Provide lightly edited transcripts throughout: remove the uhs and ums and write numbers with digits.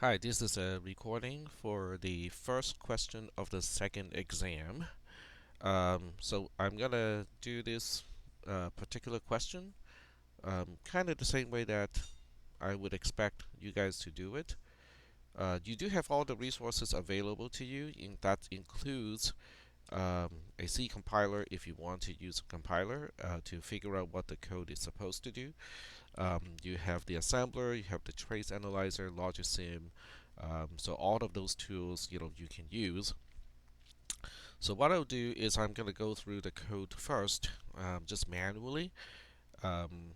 Hi, this is a recording for the first question of the second exam. So I'm gonna do this particular question kind of the same way that I would expect you guys to do it. You do have all the resources available to you, that includes a C compiler if you want to use a compiler to figure out what the code is supposed to do. You have the assembler, you have the trace analyzer, logisim. So all of those tools, you can use. So what I'll do is I'm going to go through the code first, just manually.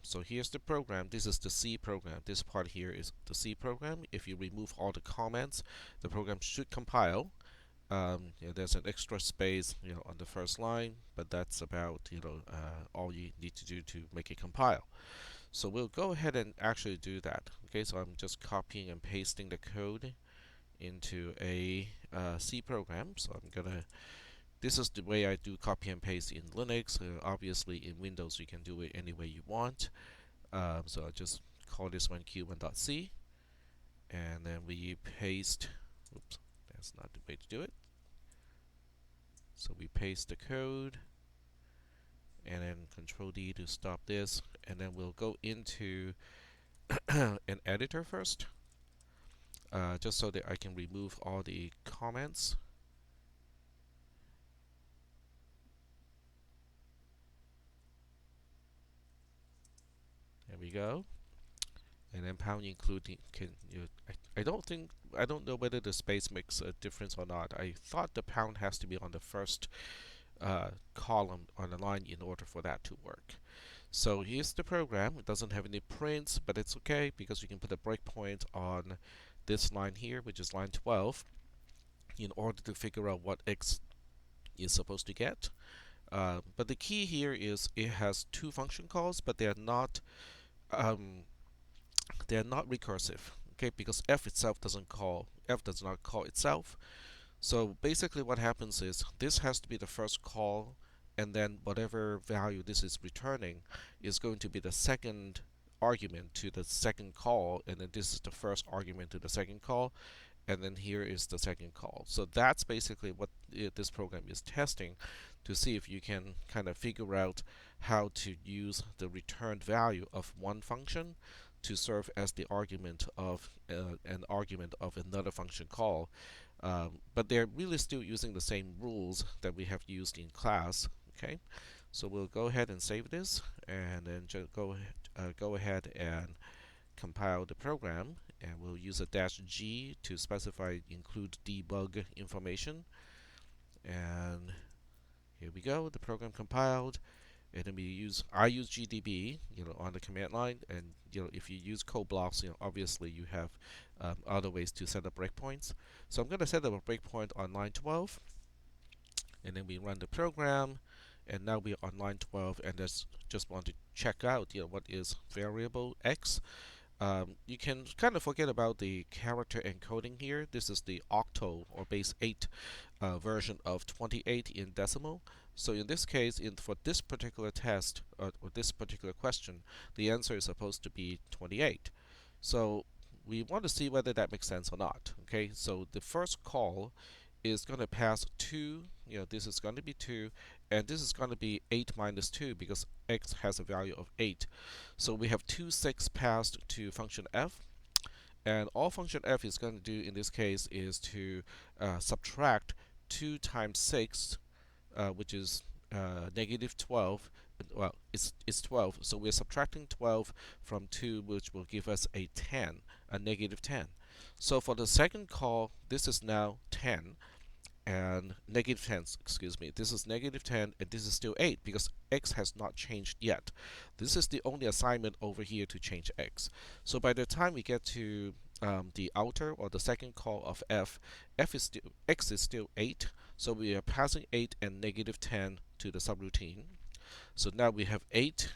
So here's the program. This is the C program. This part here is the C program. If you remove all the comments, the program should compile. There's an extra space, on the first line, but that's about, all you need to do to make it compile. So we'll go ahead and actually do that. Okay, so I'm just copying and pasting the code into a C program. So this is the way I do copy and paste in Linux. Obviously in Windows you can do it any way you want. So I'll just call this one q1.c, and then we paste, oops, that's not the way to do it. So we paste the code, and then Control D to stop this, and then we'll go into an editor first, just so that I can remove all the comments. There we go. And then pound including I don't know whether the space makes a difference or not. I thought the pound has to be on the first column on the line in order for that to work. So here's the program. It doesn't have any prints, but it's okay because you can put a breakpoint on this line here, which is line 12, in order to figure out what x is supposed to get. But the key here is it has two function calls, but um, they are not recursive. Okay, because f itself does not call itself. So basically, what happens is this has to be the first call, and then whatever value this is returning is going to be the second argument to the second call, and then this is the first argument to the second call, and then here is the second call. So that's basically what this program is testing, to see if you can kind of figure out how to use the returned value of one function to serve as the argument of an argument of another function call. But they're really still using the same rules that we have used in class. Okay, so we'll go ahead and save this, and then just go ahead and compile the program, and we'll use a -g to specify include debug information. And here we go, the program compiled. And then I use GDB, on the command line. And if you use code blocks, obviously you have other ways to set up breakpoints. So I'm going to set up a breakpoint on line 12, and then we run the program. And now we're on line 12, and just want to check out, what is variable x. You can kind of forget about the character encoding here. This is the octal or base 8 version of 28 in decimal. So in this case, for this particular test or this particular question, the answer is supposed to be 28. So we want to see whether that makes sense or not. Okay, so the first call is going to pass 2, this is going to be 2, and this is going to be 8 minus 2 because x has a value of 8. So we have 2 6 passed to function f, and all function f is going to do in this case is to subtract 2 times 6, which is -12. Well, it's 12, so we're subtracting 12 from 2, which will give us a 10, a -10. So for the second call, this is now 10, and -10, excuse me, this is -10, and this is still 8 because x has not changed yet. This is the only assignment over here to change x. So by the time we get to the outer or the second call of x is still 8, so we are passing 8 and -10 to the subroutine. So now we have 8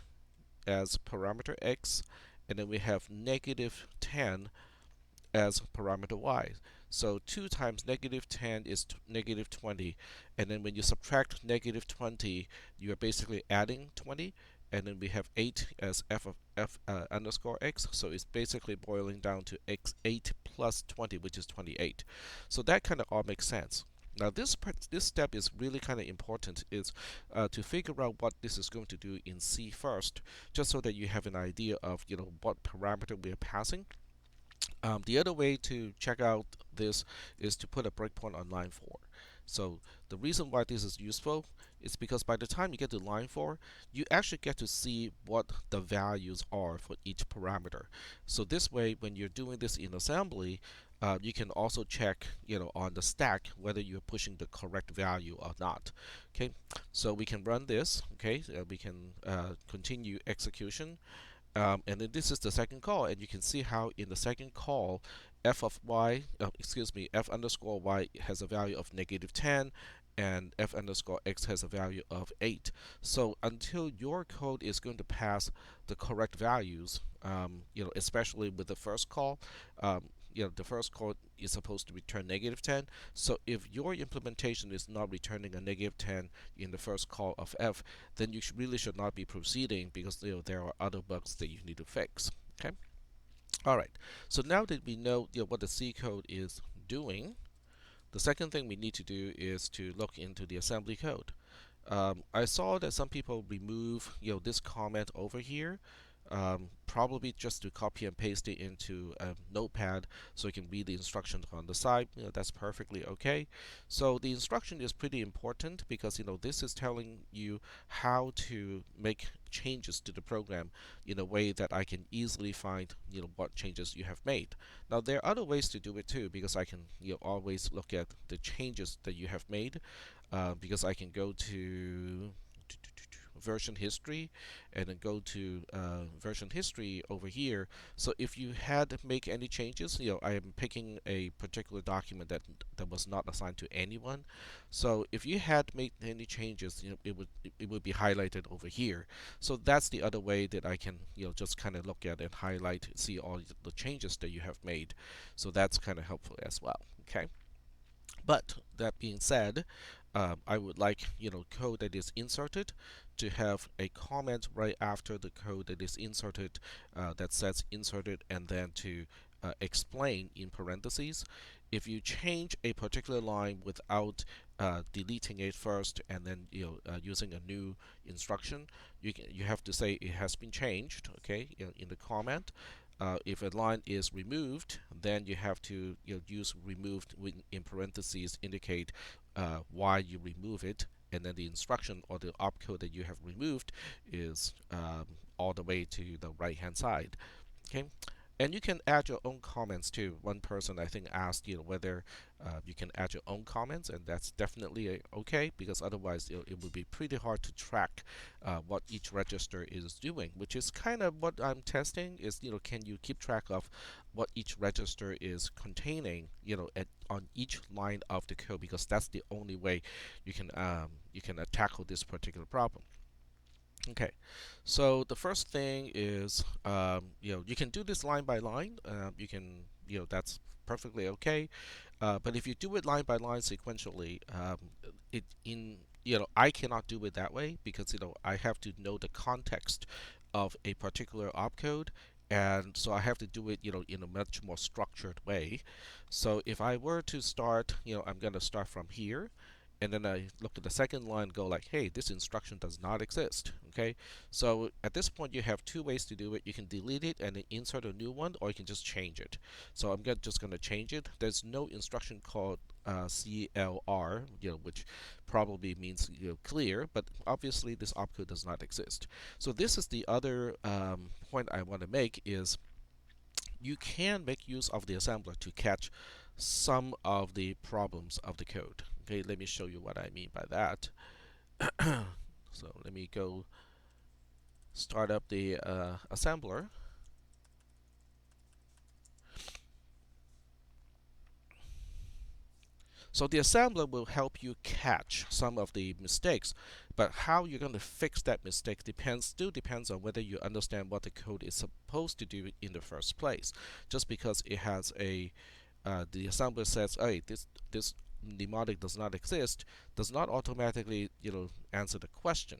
as parameter x, and then we have -10 as parameter y. So 2 times -10 is -20, and then when you subtract -20, you are basically adding 20, and then we have 8 as f of f underscore x. So it's basically boiling down to x8 plus 20, which is 28. So that kind of all makes sense. Now this step is really kind of important, is to figure out what this is going to do in C first, just so that you have an idea of what parameter we are passing. The other way to check out this is to put a breakpoint on line 4. So the reason why this is useful is because by the time you get to line 4, you actually get to see what the values are for each parameter. So this way, when you're doing this in assembly, you can also check, on the stack whether you're pushing the correct value or not. Okay, so we can run this. Okay, we can continue execution. And then this is the second call, and you can see how in the second call, f of y, excuse me, f underscore y has a value of -10, and f underscore x has a value of 8. So until your code is going to pass the correct values, especially with the first call, the first call is supposed to return -10. So if your implementation is not returning a -10 in the first call of f, then you really should not be proceeding, because there are other bugs that you need to fix. Okay. All right. So now that we know, what the C code is doing, the second thing we need to do is to look into the assembly code. I saw that some people remove this comment over here, probably just to copy and paste it into a notepad so you can read the instructions on the side. That's perfectly okay. So the instruction is pretty important, because this is telling you how to make changes to the program in a way that I can easily find what changes you have made. Now there are other ways to do it too, because I can always look at the changes that you have made, because I can go to version history, and then go to version history over here. So if you had to make any changes, I am picking a particular document that was not assigned to anyone. So if you had made any changes, it would be highlighted over here. So that's the other way that I can just kind of look at and highlight, see all the changes that you have made. So that's kind of helpful as well. Okay. But that being said, I would like code that is inserted to have a comment right after the code that is inserted, that says inserted, and then to explain in parentheses. If you change a particular line without deleting it first, and then using a new instruction, you have to say it has been changed. Okay, in the comment. If a line is removed, then you have to use removed in parentheses, indicate why you remove it, and then the instruction or the opcode that you have removed is all the way to the right hand side. Okay, and you can add your own comments too. One person I think asked whether you can add your own comments, and that's definitely okay, because otherwise it would be pretty hard to track what each register is doing, which is kind of what I'm testing. Is can you keep track of what each register is containing on each line of the code, because that's the only way you can tackle this particular problem. Okay, so the first thing is, you can do this line by line. You can, that's perfectly okay. But if you do it line by line sequentially, I cannot do it that way, because I have to know the context of a particular opcode, and so I have to do it, in a much more structured way. So if I were to start, I'm going to start from here, and then I look at the second line and go like, hey, this instruction does not exist. Okay, so at this point you have two ways to do it. You can delete it and then insert a new one, or you can just change it. So I'm just going to change it. There's no instruction called CLR, which probably means clear, but obviously this opcode does not exist. So this is the other point I want to make, is you can make use of the assembler to catch some of the problems of the code. Okay, let me show you what I mean by that. So let me go start up the assembler. So the assembler will help you catch some of the mistakes, but how you're going to fix that mistake still depends on whether you understand what the code is supposed to do in the first place. Just because it has the assembler says, hey, this mnemonic does not exist, does not automatically answer the question.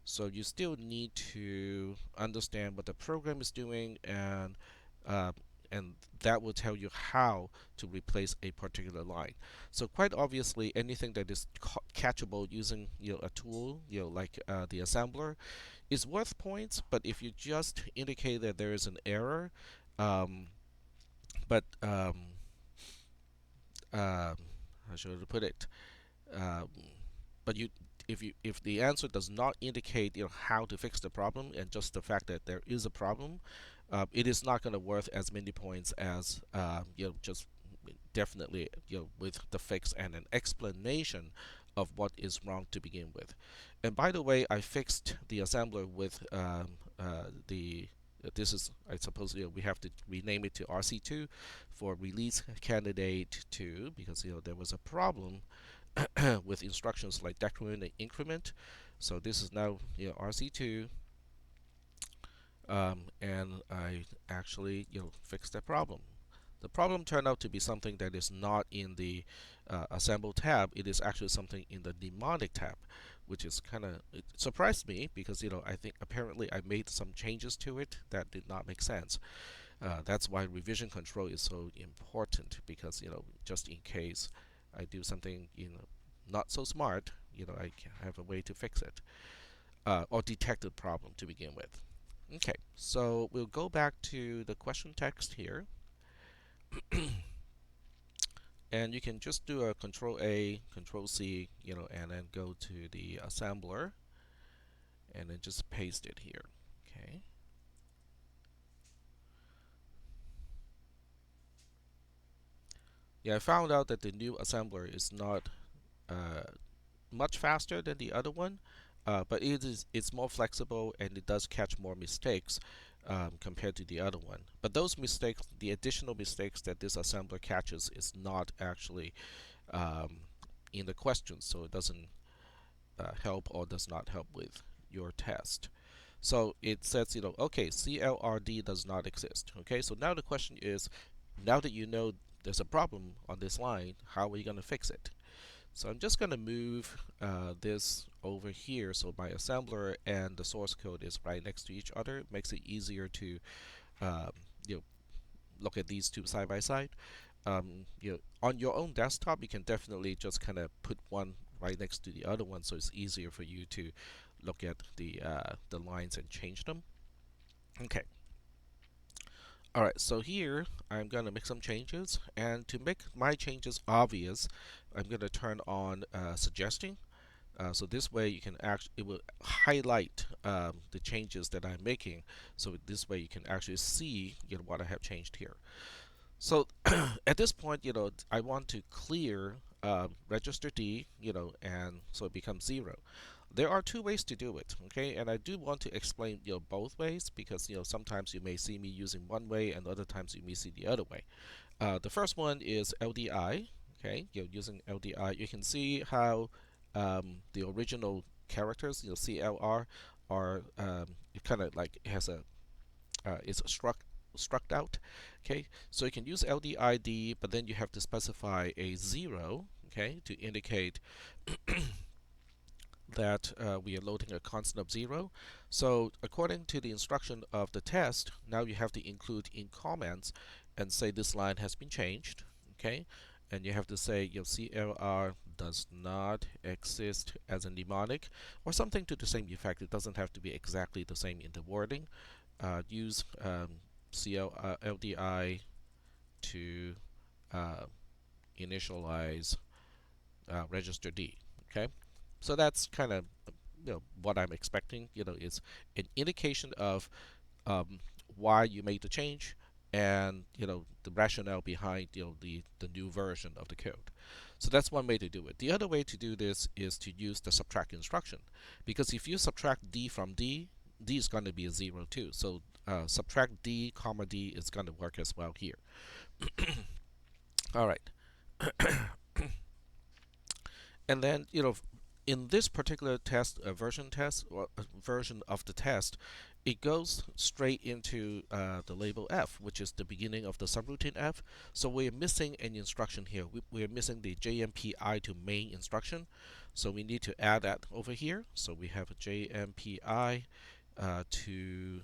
So you still need to understand what the program is doing, uh, and that will tell you how to replace a particular line. So quite obviously, anything that is catchable using a tool like the assembler is worth points. But if you just indicate that there is an error, um, but how should I put it? Um, but if the answer does not indicate how to fix the problem, and just the fact that there is a problem, it is not going to worth as many points as just definitely with the fix and an explanation of what is wrong to begin with. And by the way, I fixed the assembler with the this is, I suppose, we have to rename it to RC2 for release candidate 2, because there was a problem with instructions like decrement and increment. So this is now RC2, and I actually fixed that problem. The problem turned out to be something that is not in the assemble tab. It is actually something in the mnemonic tab, which is it surprised me, because I think apparently I made some changes to it that did not make sense. That's why revision control is so important, because just in case I do something not so smart, I have a way to fix it, or detect the problem to begin with. Okay, so we'll go back to the question text here, and you can just do a Control A, Control C, and then go to the assembler, and then just paste it here. Okay. Yeah, I found out that the new assembler is not uh, much faster than the other one, but it's more flexible, and it does catch more mistakes compared to the other one. But those mistakes, the additional mistakes that this assembler catches, is not actually um, in the question, so it doesn't help, or does not help with your test. So it says, okay, CLRD does not exist. Okay, so now the question is, now that you know there's a problem on this line, how are you going to fix it? So I'm just going to move this over here, so my assembler and the source code is right next to each other. It makes it easier to um, you know, look at these two side by side. On your own desktop, you can definitely just kind of put one right next to the other one, so it's easier for you to look at the lines and change them. Okay. All right, so here I'm going to make some changes, and to make my changes obvious, I'm going to turn on suggesting. So this way you can it will highlight the changes that I'm making. So this way you can actually see what I have changed here. So at this point, I want to clear register D, and so it becomes 0. There are two ways to do it, okay? And I do want to explain, both ways, because sometimes you may see me using one way, and other times you may see the other way. The first one is LDI, okay? Using LDI, you can see how the original characters, CLR, are it kind of like has a it's struck out. Okay, so you can use LDID, but then you have to specify a 0, okay, to indicate that we are loading a constant of 0. So according to the instruction of the test, now you have to include in comments and say this line has been changed, okay, and you have to say your CLR does not exist as a mnemonic, or something to the same effect. It doesn't have to be exactly the same in the wording. Use LDI to uh, initialize register D. Okay, so that's kind of what I'm expecting. Is an indication of um, why you made the change, and the rationale behind the new version of the code. So that's one way to do it. The other way to do this is to use the subtract instruction, because if you subtract D from D, D is going to be a 0 too. So subtract D comma D is going to work as well here. All right. And then in this particular test, version of the test, it goes straight into the label F, which is the beginning of the subroutine F. So we're missing an instruction here. We're missing the JMPI to main instruction. So we need to add that over here. So we have a JMPI to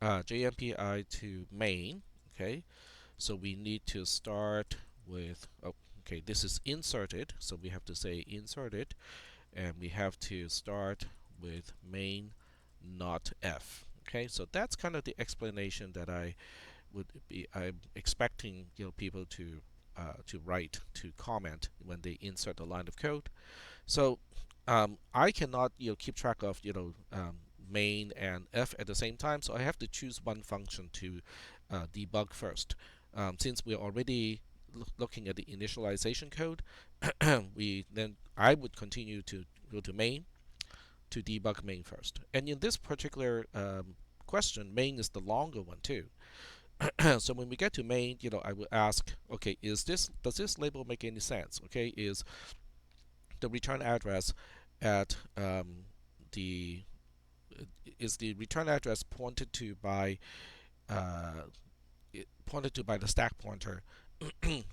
JMPI to main. Okay, so we need to start with, oh, okay, this is inserted. So we have to say inserted, and we have to start with main not F. Okay, so that's kind of the explanation that I'm expecting people to write, to comment when they insert a line of code. So I cannot keep track of main and F at the same time, so I have to choose one function to debug first. Since we're already looking at the initialization code, I would continue to go to main to debug main first. And in this particular question, main is the longer one too. So when we get to main, I will ask, okay, does this label make any sense? Okay, is the return address at the is the return address pointed to by the stack pointer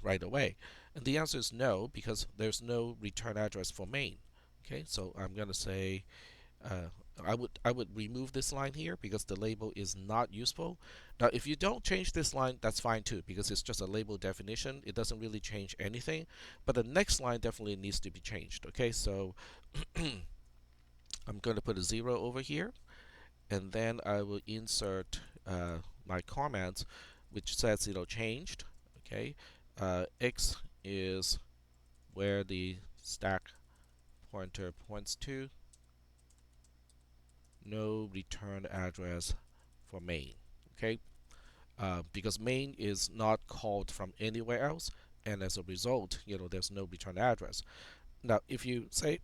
right away? And the answer is no, because there's no return address for main. Okay, so I'm going to say I would remove this line here because the label is not useful. Now, if you don't change this line, that's fine too, because it's just a label definition. It doesn't really change anything. But the next line definitely needs to be changed. Okay, so I'm going to put a 0 over here, and then I will insert my comments, which says changed. Okay, X is where the stack pointer points to. No return address for main. Okay, because main is not called from anywhere else, and as a result, there's no return address. Now, if you say,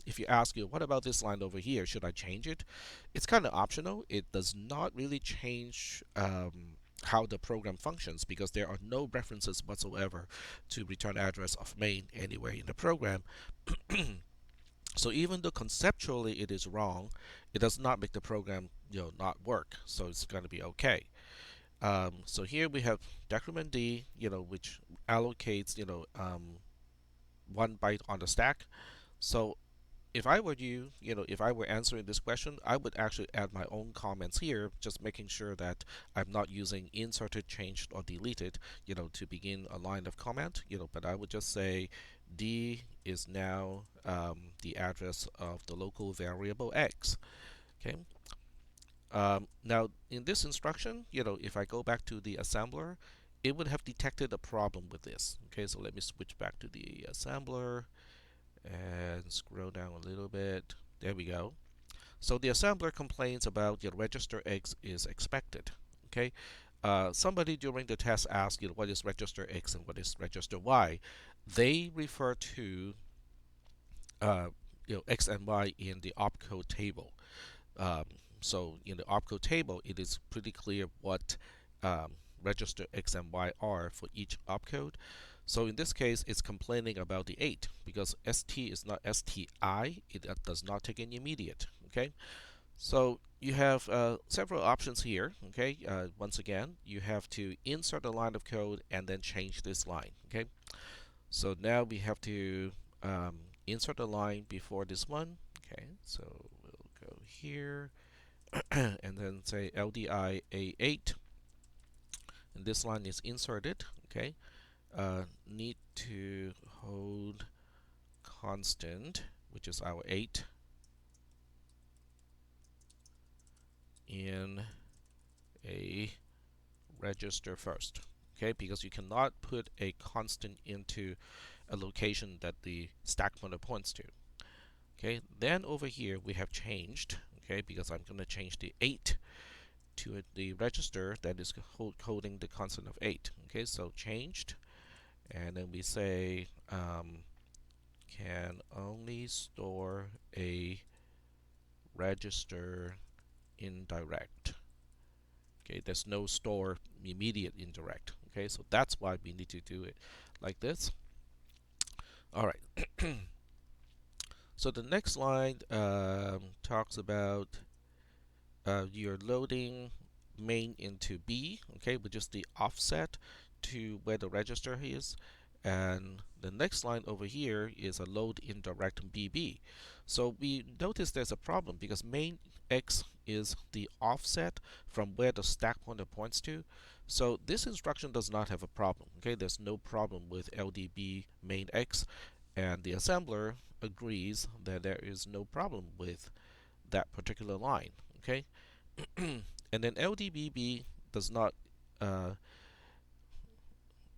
if you ask what about this line over here? Should I change it? It's kind of optional. It does not really change how the program functions, because there are no references whatsoever to return address of main anywhere in the program. So even though conceptually it is wrong, it does not make the program not work. So it's going to be okay. So here we have decrement D, which allocates 1 byte on the stack. So if I were if I were answering this question, I would actually add my own comments here, just making sure that I'm not using inserted, changed, or deleted, to begin a line of comment, but I would just say D is now the address of the local variable X. Okay. Now, in this instruction, if I go back to the assembler, it would have detected a problem with this. Okay, so let me switch back to the assembler and scroll down a little bit. There we go. So the assembler complains about register X is expected. Okay, somebody during the test asked what is register X and what is register Y. They refer to X and Y in the opcode table. Um, so in the opcode table, it is pretty clear what register X and Y are for each opcode. So in this case, it's complaining about the 8 because ST is not STI. It does not take any immediate. Okay, so you have several options here. Okay, once again, you have to insert a line of code and then change this line. Okay, so now we have to insert a line before this one. Okay, so we'll go here and then say LDI A8, and this line is inserted. Okay, need to hold constant, which is our 8, in a register first. Okay, because you cannot put a constant into a location that the stack pointer points to. Okay, then over here we have changed. Okay, because I'm going to change the 8 to the register that is holding the constant of 8. Okay, so changed, and then we say can only store a register indirect. Okay, there's no store immediate indirect. Okay, so that's why we need to do it like this. All right. So the next line talks about you're loading main into B, okay, which is the offset to where the register is. And the next line over here is a load indirect BB. So we notice there's a problem because main X is the offset from where the stack pointer points to. So this instruction does not have a problem. Okay, there's no problem with LDB main X, and the assembler agrees that there is no problem with that particular line. Okay, and then LDBB does not. Uh,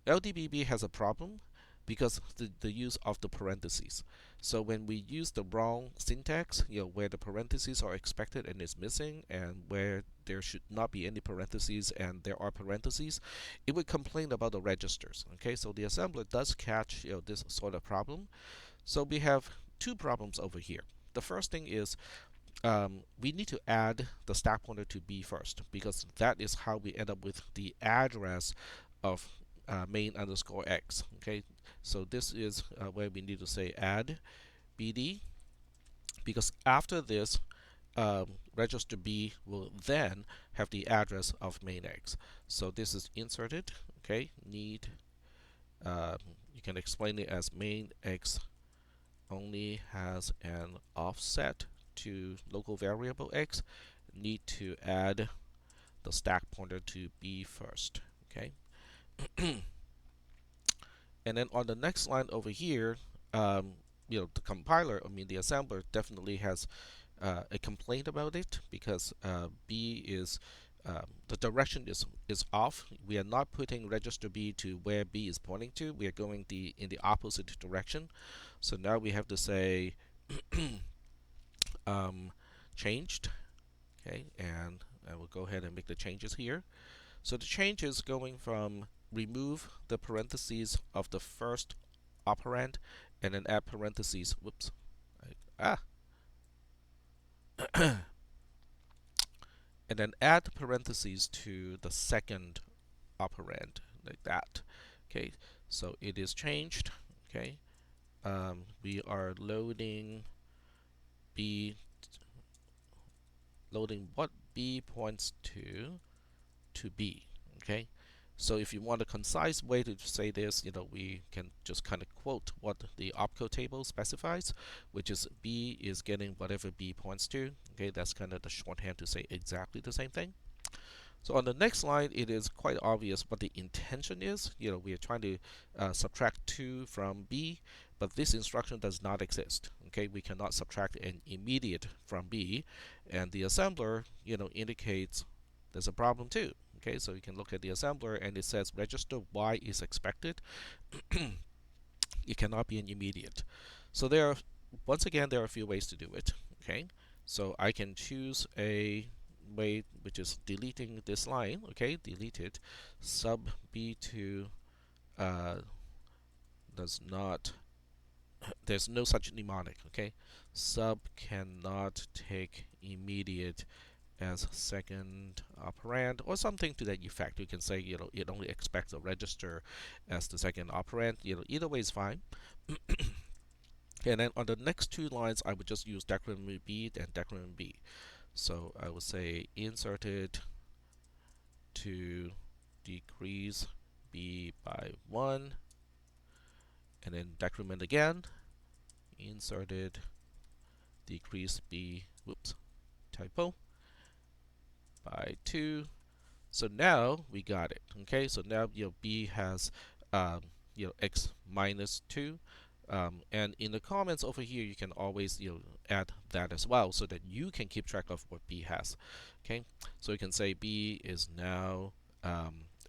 LDBB has a problem because the use of the parentheses. So when we use the wrong syntax, where the parentheses are expected and is missing, and where there should not be any parentheses and there are parentheses, it would complain about the registers. Okay, so the assembler does catch this sort of problem. So we have two problems over here. The first thing is we need to add the stack pointer to B first because that is how we end up with the address of main underscore X. Okay, so this is where we need to say add BD because after this, register B will then have the address of main X. So this is inserted. Okay, need you can explain it as main X only has an offset to local variable X. Need to add the stack pointer to B first. Okay, and then on the next line over here, um, the compiler, I mean the assembler, definitely has a complaint about it because B is the direction is off. We are not putting register B to where B is pointing to. We are going in the opposite direction. So now we have to say changed. Okay, and I will go ahead and make the changes here. So the change is going from remove the parentheses of the first operand and then add parentheses. Whoops. Ah. And then add parentheses to the second operand like that. Okay, so it is changed. Okay, we are loading B, loading what B points to B. Okay, so if you want a concise way to say this, we can just kind of quote what the opcode table specifies, which is B is getting whatever B points to. Okay, that's kind of the shorthand to say exactly the same thing. So on the next line, it is quite obvious what the intention is. We are trying to subtract 2 from B, but this instruction does not exist. Okay, we cannot subtract an immediate from B, and the assembler, indicates there's a problem too. Okay, so you can look at the assembler and it says register Y is expected. It cannot be an immediate. So once again, there are a few ways to do it. Okay, so I can choose a way which is deleting this line. Okay, delete it. Sub B2 does not. There's no such mnemonic. Okay, sub cannot take immediate as second operand or something to that effect. You can say it only expects a register as the second operand. Either way is fine. And then on the next two lines, I would just use decrement B and decrement B. So I would say inserted to decrease B by 1, and then decrement again, inserted decrease B, whoops, typo, by 2. So now we got it. Okay, so now B has X minus 2. And in the comments over here, you can always add that as well, so that you can keep track of what B has. Okay, so you can say B is now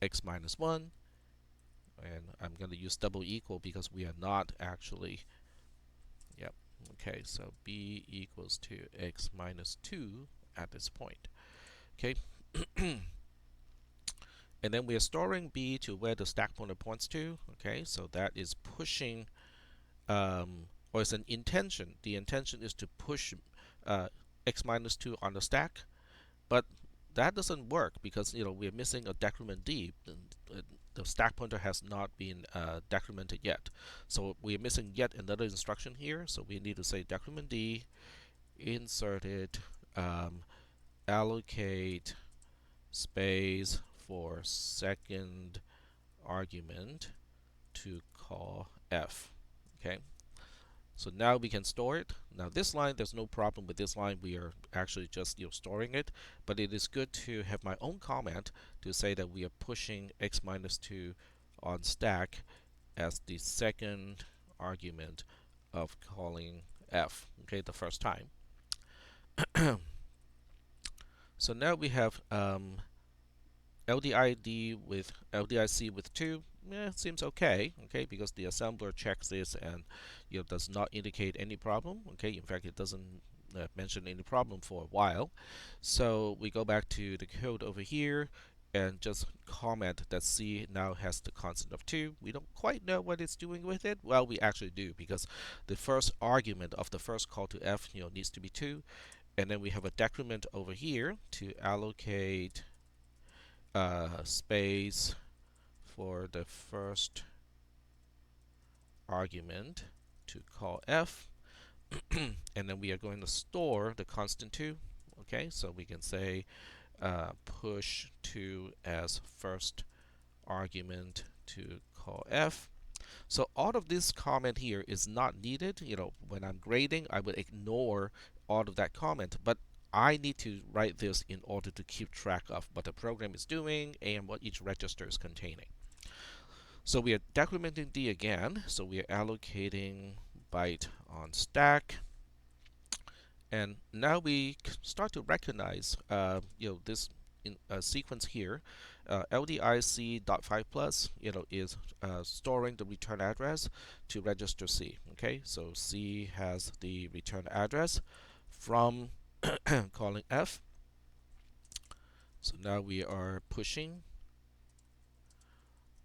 X minus 1, and I'm going to use double equal because we are not actually. Yep. Okay, so B equals to X minus 2 at this point. Okay. And then we are storing B to where the stack pointer points to. Okay, so that is pushing, or it's an intention. The intention is to push X minus 2 on the stack, but that doesn't work because we're missing a decrement D. the stack pointer has not been decremented yet. So we're missing yet another instruction here. So we need to say decrement D, inserted, um, allocate space for second argument to call f. Okay. So now we can store it. Now this line, there's no problem with this line. We are actually just storing it. But it is good to have my own comment to say that we are pushing x minus 2 on stack as the second argument of calling f. Okay, the first time. So now we have LDID with LDIC with 2. Seems okay, okay, because the assembler checks this and does not indicate any problem. Okay, in fact, it doesn't mention any problem for a while. So we go back to the code over here and just comment that C now has the constant of 2. We don't quite know what it's doing with it. Well, we actually do, because the first argument of the first call to F needs to be 2. And then we have a decrement over here to allocate space for the first argument to call f. And then we are going to store the constant 2. Okay, so we can say push 2 as first argument to call f. So all of this comment here is not needed. When I'm grading, I would ignore all of that comment, but I need to write this in order to keep track of what the program is doing and what each register is containing. So we are decrementing D again. So we are allocating byte on stack. And now we start to recognize this sequence here. LDIC.5 plus is storing the return address to register C. Okay, so C has the return address from calling F. So now we are pushing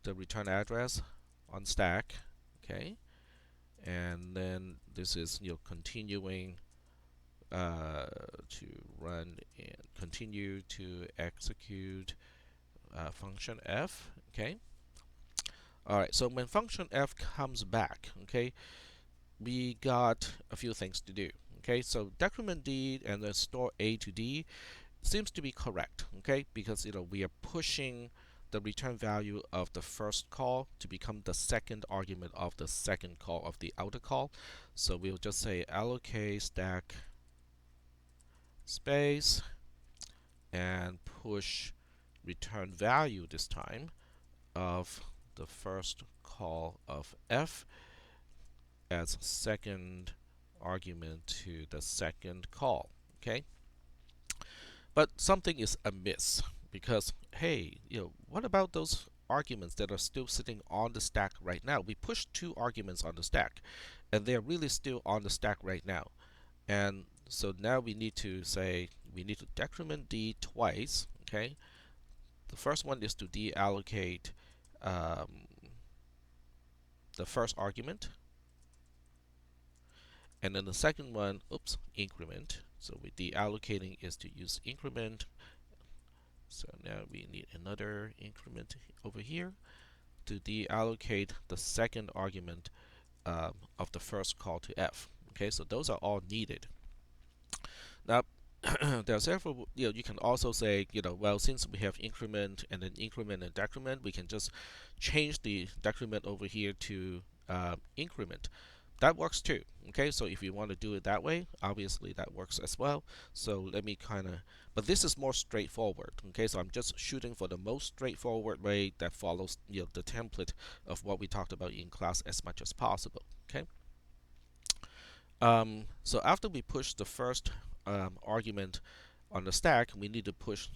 the return address on stack. Okay, and then this is continuing to run and continue to execute function f. Okay. All right. So when function f comes back, okay, we got a few things to do. Okay. So decrement D and then store A to D seems to be correct. Okay, because we are pushing the return value of the first call to become the second argument of the second call of the outer call. So we'll just say allocate stack space and push return value this time of the first call of f as second argument to the second call. Okay, but something is amiss, because hey, what about those arguments that are still sitting on the stack right now? We pushed 2 arguments on the stack and they're really still on the stack right now. And so now we need to say we need to decrement D twice. Okay, the first one is to deallocate the first argument, and then the second one, increment. So we deallocating is to use increment. So now we need another increment over here to deallocate the second argument of the first call to F. Okay, so those are all needed. Now, there are several, you can also say, well, since we have increment and then increment and decrement, we can just change the decrement over here to increment. That works too. Okay, so if you want to do it that way, obviously that works as well. So let me but this is more straightforward. Okay, so I'm just shooting for the most straightforward way that follows the template of what we talked about in class as much as possible. Okay. So after we push the first argument on the stack, we need to push,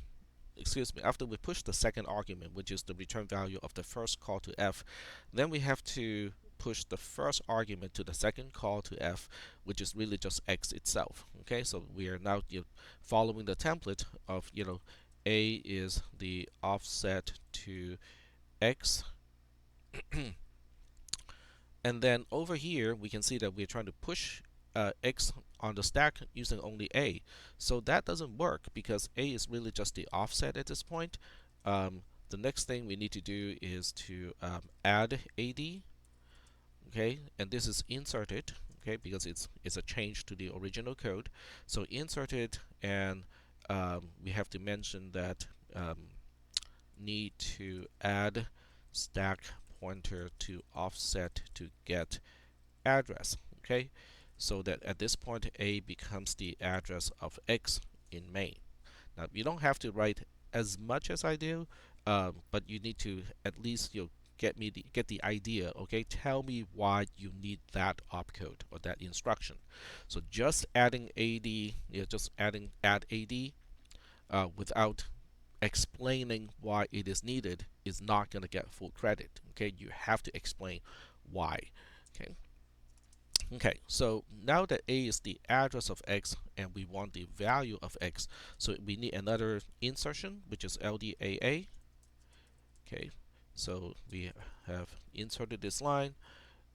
after we push the second argument, which is the return value of the first call to F, then we have to push the first argument to the second call to F, which is really just X itself. Okay, so we are now following the template of A is the offset to X. And then over here we can see that we're trying to push X on the stack using only A. So that doesn't work because A is really just the offset at this point. the next thing we need to do is to add AD, okay, and this is inserted, okay, because it's a change to the original code. So insert it, and we have to mention that need to add stack pointer to offset to get address, okay, so that at this point a becomes the address of x in main. Now you don't have to write as much as I do, but you need to at least get the idea. Okay, tell me why you need that opcode or that instruction. So just adding AD, just add AD without explaining why it is needed is not going to get full credit. Okay, you have to explain why. Okay. Okay, so now that a is the address of x and we want the value of x, so we need another insertion, which is LDAA. Okay, so we have inserted this line.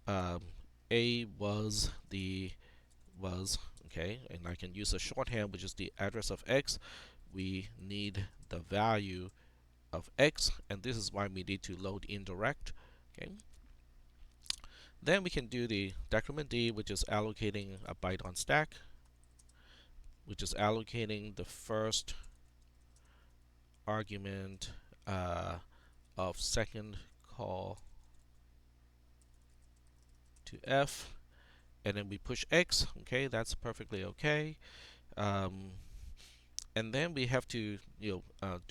Um, a was okay, and I can use a shorthand, which is the address of x. We need the value of x, and this is why we need to load indirect. Okay, then we can do the decrement D, which is allocating a byte on stack, which is allocating the first argument of second call to F, and then we push X. Okay, that's perfectly okay. Um, and then we have to do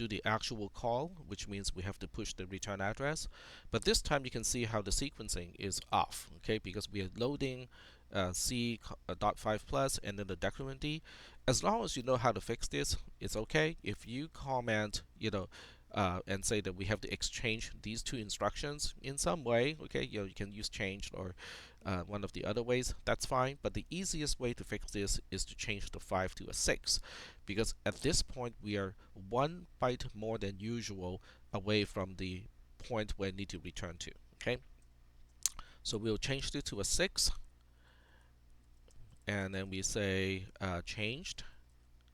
the actual call, which means we have to push the return address. But this time you can see how the sequencing is off, okay, because we are loading C.5 plus and then the decrement D. As long as you know how to fix this, it's okay. If you comment, and say that we have to exchange these two instructions in some way, okay, you can use change or one of the other ways, that's fine. But the easiest way to fix this is to change the 5 to a 6, because at this point we are 1 byte more than usual away from the point where I need to return to. Okay, so we'll change it to a 6, and then we say changed.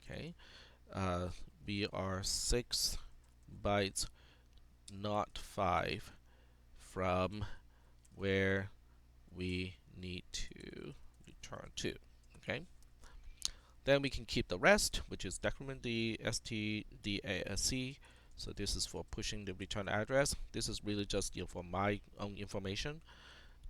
Okay, we are 6 bytes, not 5, from where we need to return to. Okay, then we can keep the rest, which is decrement D, STDASC. So this is for pushing the return address. This is really just for my own information.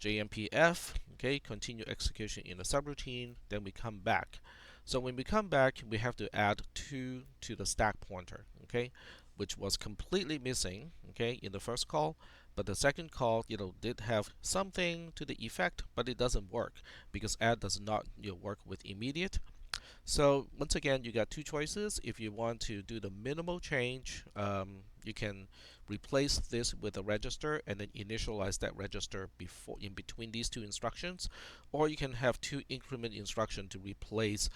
JMPF, okay, continue execution in the subroutine. Then we come back. So when we come back, we have to add 2 to the stack pointer, okay, which was completely missing, okay, in the first call. But the second call, did have something to the effect, but it doesn't work because add does not work with immediate. So once again, you got two choices. If you want to do the minimal change, you can replace this with a register and then initialize that register in between these two instructions, or you can have two increment instruction to replace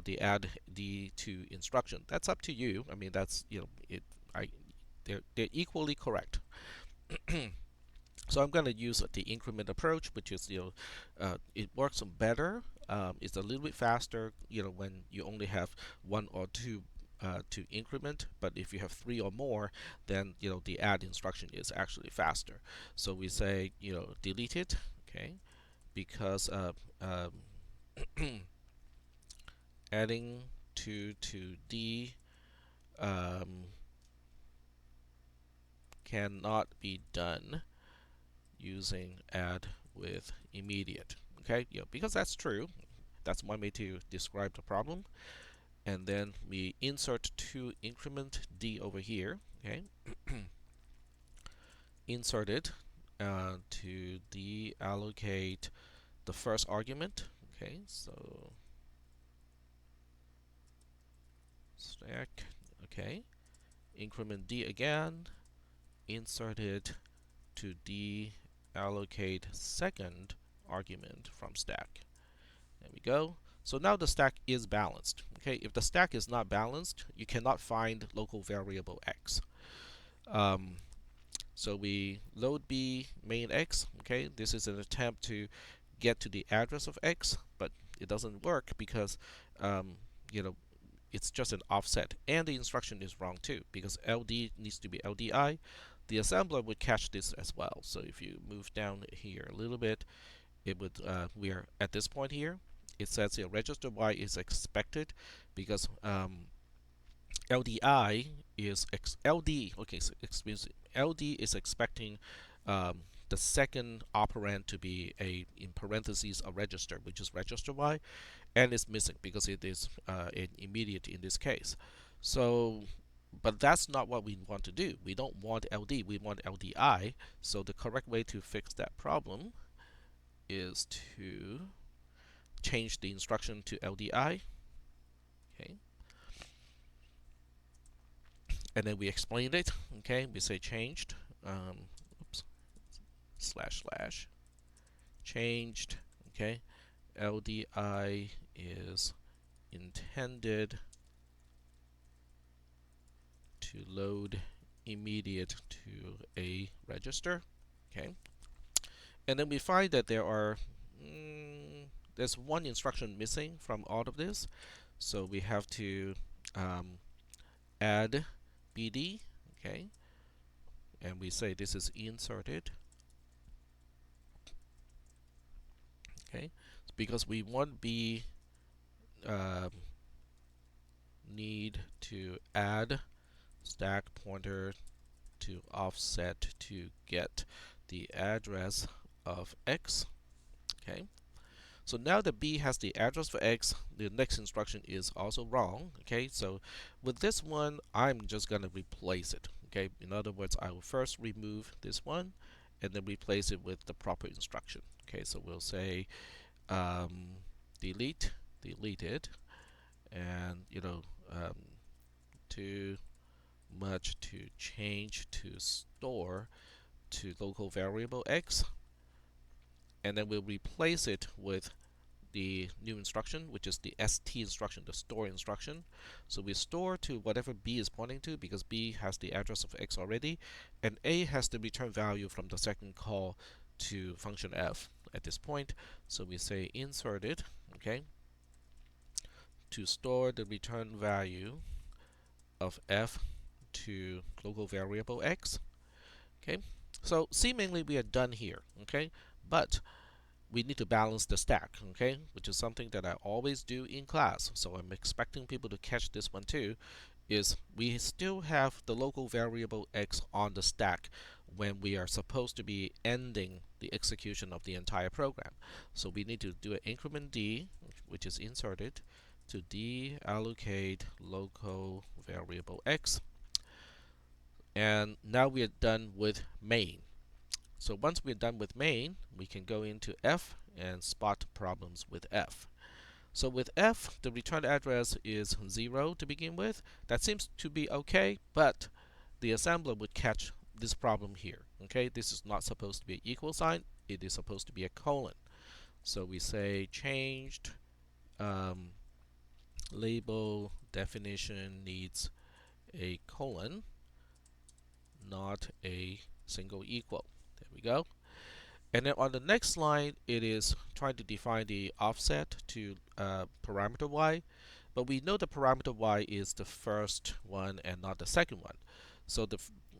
the add D2 instruction. That's up to you. I mean, that's they're equally correct. So I'm going to use the increment approach, which is it works better. It's a little bit faster, when you only have 1 or 2 to increment. But if you have 3 or more, then the add instruction is actually faster. So we say delete it, okay, because adding 2 to D cannot be done using add with immediate. Okay, because that's true. That's one way to describe the problem. And then we insert 2 increment D over here. Okay, insert it to deallocate the first argument. Okay, so stack. Okay, increment D again, insert it to deallocate second argument from stack. There we go. So now the stack is balanced. Okay, if the stack is not balanced, you cannot find local variable x. So we load B main x. Okay, this is an attempt to get to the address of x, but it doesn't work because you know it's just an offset, and the instruction is wrong too because LD needs to be LDI. The assembler would catch this as well. So if you move down here a little bit, it would we are at this point here. It says here register Y is expected because LDI is LD. Okay, so excuse me, LD is expecting the second operand to be a in parentheses a register, which is register Y, and it's missing because it is an immediate in this case. So, but that's not what we want to do. We don't want LD. We want LDI. So the correct way to fix that problem is to change the instruction to LDI. Okay, and then we explain it. Okay, we say changed. Oops, slash slash changed. Okay, LDI is intended to load immediate to a register. Okay, and then we find that there's one instruction missing from all of this, so we have to um, add BD. Okay, and we say this is inserted. Okay, because we want B um, need to add stack pointer to offset to get the address of X. Okay, so now that B has the address for X, the next instruction is also wrong. Okay, so with this one, I'm just gonna replace it. Okay, in other words, I will first remove this one and then replace it with the proper instruction. Okay, so we'll say delete, deleted, and too much to change to store to local variable X, and then we'll replace it with the new instruction, which is the st instruction, the store instruction. So we store to whatever B is pointing to because B has the address of X already, and A has the return value from the second call to function F at this point. So we say inserted, okay, to store the return value of F to local variable X. Okay, so seemingly we are done here. Okay, but we need to balance the stack, okay, which is something that I always do in class. So I'm expecting people to catch this one too. Is we still have the local variable X on the stack when we are supposed to be ending the execution of the entire program. So we need to do an increment D, which is inserted, to deallocate local variable X. And now we are done with main. So once we're done with main, we can go into F and spot problems with F. So with F, the return address is 0 to begin with. That seems to be okay, but the assembler would catch this problem here. Okay, this is not supposed to be an equal sign. It is supposed to be a colon. So we say changed label definition needs a colon, not a single equal. There we go. And then on the next line, it is trying to define the offset to parameter y, but we know the parameter y is the first one and not the second one. So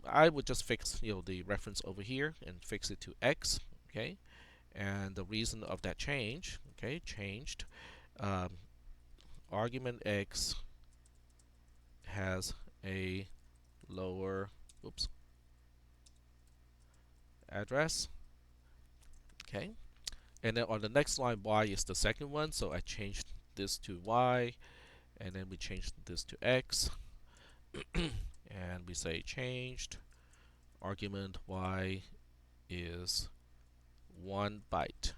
I would just fix the reference over here and fix it to x. Okay, and the reason of that change, okay, changed argument x has a lower address. Okay, and then on the next line, y is the second one, so I changed this to y, and then we changed this to x, and we say changed argument y is 1 byte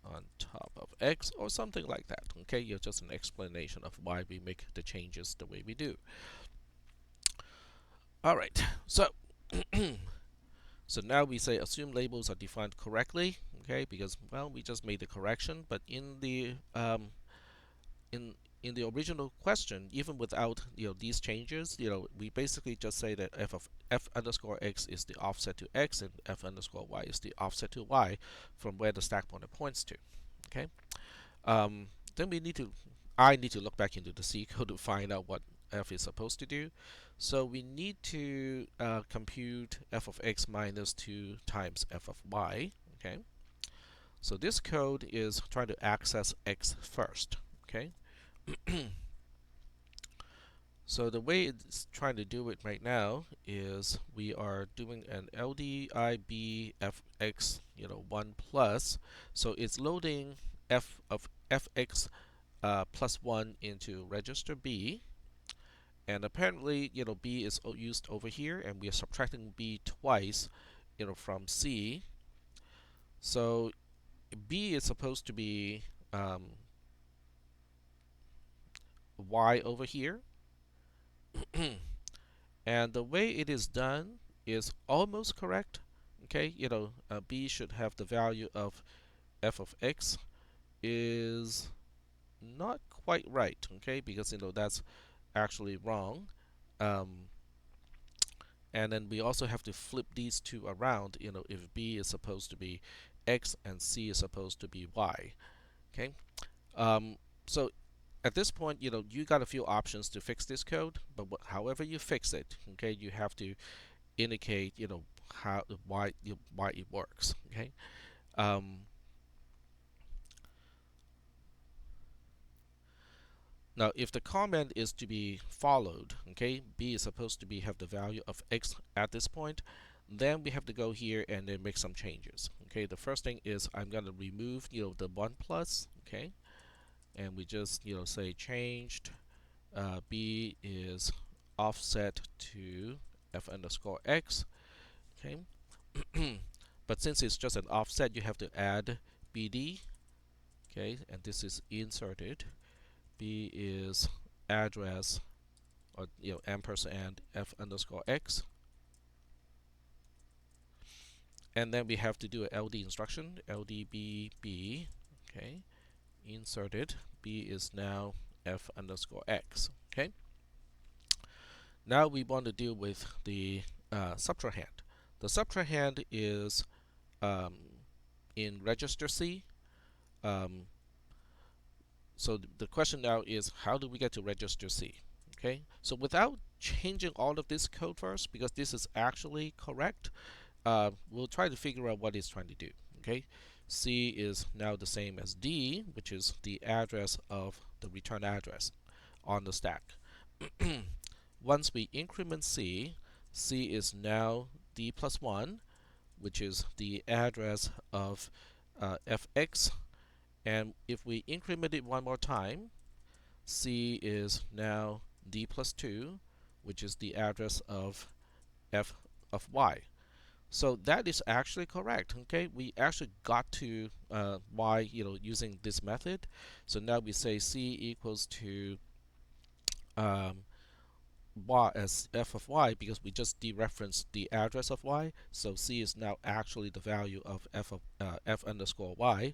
on top of x, or something like that. Okay, you're just an explanation of why we make the changes the way we do. All right, so so now we say assume labels are defined correctly. Okay, because well, we just made the correction, but in the in the original question, even without these changes, we basically just say that f underscore x is the offset to x and f underscore y is the offset to y from where the stack pointer points to. Okay, then we need to I need to look back into the C code to find out what f is supposed to do. So we need to compute f of x minus 2 times f of y. Okay. So this code is trying to access x first. Okay. So the way it's trying to do it right now is we are doing an LDIB fx 1 plus. So it's loading f of fx plus 1 into register B, and apparently B is used over here, and we are subtracting B twice from C. So B is supposed to be Y over here. And the way it is done is almost correct. Okay, B should have the value of f of x is not quite right. Okay, because that's actually wrong. Um, and then we also have to flip these two around. If B is supposed to be x and C is supposed to be y. Okay, um, so at this point, you got a few options to fix this code, but however you fix it, okay, you have to indicate how why it works. Okay. um, Now if the comment is to be followed, okay, B is supposed to be have the value of x at this point, then we have to go here and then make some changes. Okay, the first thing is I'm going to remove the 1 plus. Okay, and we just say changed B is offset to f underscore x. Okay. But since it's just an offset, you have to add BD. Okay, and this is inserted. B is address, or ampersand f underscore x, and then we have to do a LD instruction, LDBB. Okay, inserted. B is now f underscore x. Okay. Now we want to deal with the subtrahend. The subtrahend is um, in register C. Um, so the question now is, how do we get to register C? Okay, so without changing all of this code first, because this is actually correct, we'll try to figure out what it's trying to do. Okay, C is now the same as D, which is the address of the return address on the stack. Once we increment C, C is now D plus 1, which is the address of fx. And if we increment it one more time, C is now D plus 2, which is the address of f of y. So that is actually correct. Okay, we actually got to y, using this method. So now we say C equals to um, y as f of y, because we just dereferenced the address of y. So C is now actually the value of f underscore y.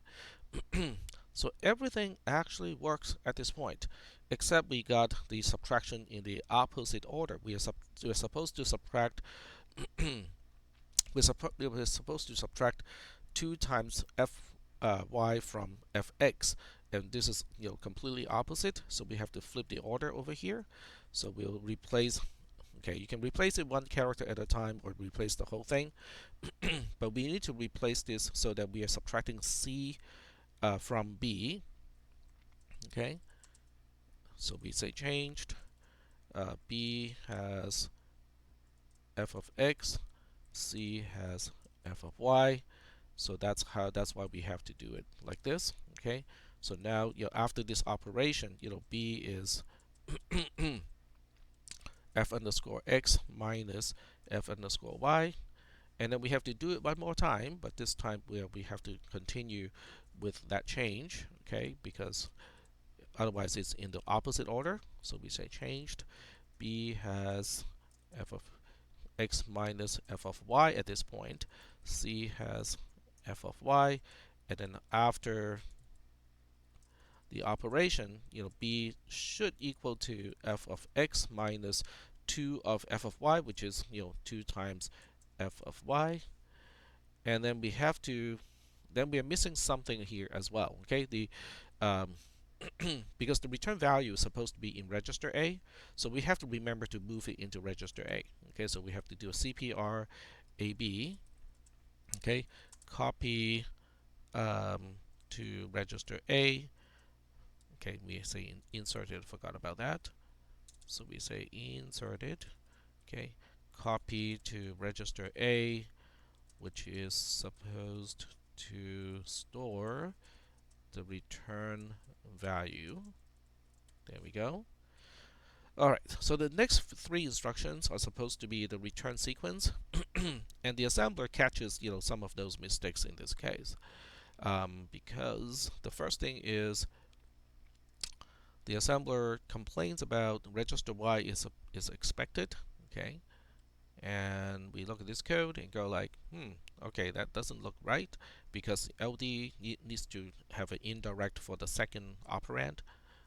So everything actually works at this point, except we got the subtraction in the opposite order. We're supposed to subtract we're supposed to subtract 2 times f y from fx, and this is completely opposite, so we have to flip the order over here. So we'll replace, okay, you can replace it one character at a time or replace the whole thing. But we need to replace this so that we are subtracting C from B. Okay, so we say changed B has f of x, C has f of y. So that's why we have to do it like this. Okay, so now after this operation, B is f underscore x minus f underscore y, and then we have to do it one more time, but this time we have to continue with that change. Okay, because otherwise it's in the opposite order. So we say changed B has f of x minus f of y at this point, C has f of y, and then after the operation, B should equal to f of x minus 2 of f of y, which is 2 times f of y. And then we are missing something here as well. Okay, the um, because the return value is supposed to be in register A, so we have to remember to move it into register A. Okay, so we have to do a CPR AB. Okay, copy to register A. Okay, we say inserted, forgot about that. So we say inserted. Okay, copy to register A, which is supposed to store the return value. There we go. Alright, so the next three instructions are supposed to be the return sequence, and the assembler catches some of those mistakes in this case, because the first thing is the assembler complains about register Y is expected. Okay, and we look at this code and go like, okay, that doesn't look right, because LD needs to have an indirect for the second operand.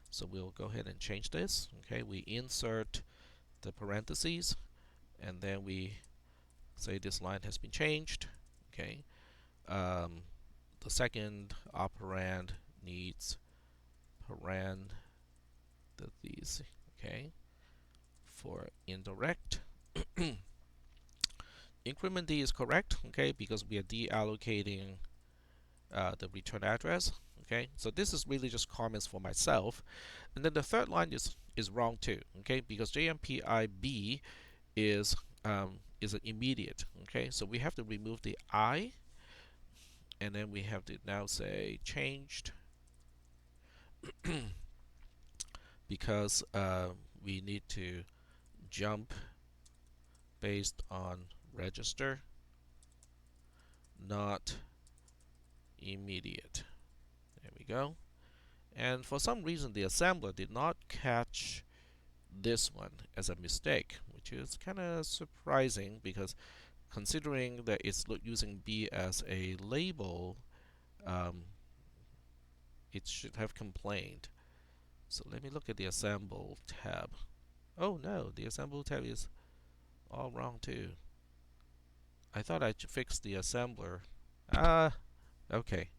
So we'll go ahead and change this. Okay, we insert the parentheses, and then we say this line has been changed. Okay, the second operand needs parentheses. Okay, for indirect. Increment D is correct, okay, because we are deallocating the return address. Okay, so this is really just comments for myself, and then the third line is wrong too. Okay, because JMPIB is an immediate. Okay, so we have to remove the I, and then we have to now say changed because we need to jump based on register, not immediate. There we go. And for some reason, the assembler did not catch this one as a mistake, which is kind of surprising because considering that it's using B as a label, it should have complained. So let me look at the assemble tab. Oh no, the assemble tab is all wrong too. I thought I fixed the assembler. Okay.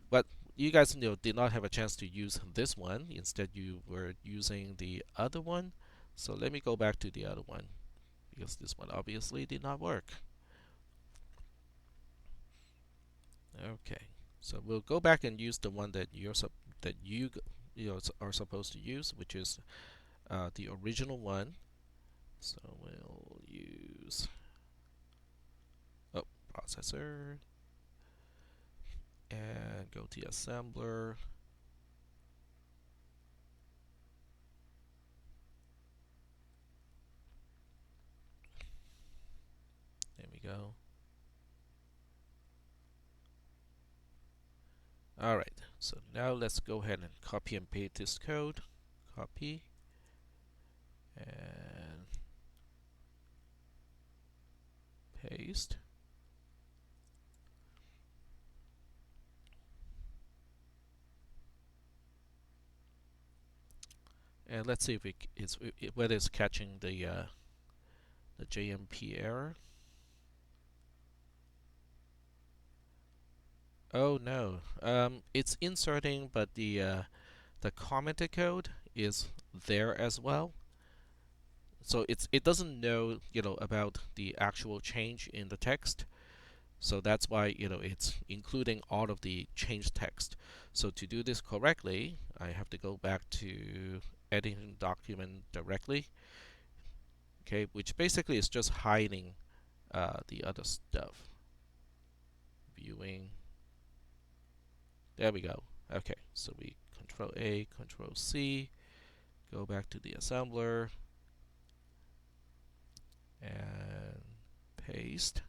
But you guys did not have a chance to use this one. Instead, you were using the other one. So let me go back to the other one, because this one obviously did not work. Okay, so we'll go back and use the one that you are supposed to use, which is the original one. So we'll use processor and go to assembler. There we go. Alright, so now let's go ahead and copy and paste this code. Copy and paste. And let's see if whether it's catching the JMP error. Oh no, it's inserting, but the commented code is there as well. So it doesn't know about the actual change in the text. So that's why it's including all of the changed text. So to do this correctly, I have to go back to editing document directly. Okay, which basically is just hiding the other stuff. Viewing. There we go. Okay, so we Control A, Control C, go back to the assembler, and paste.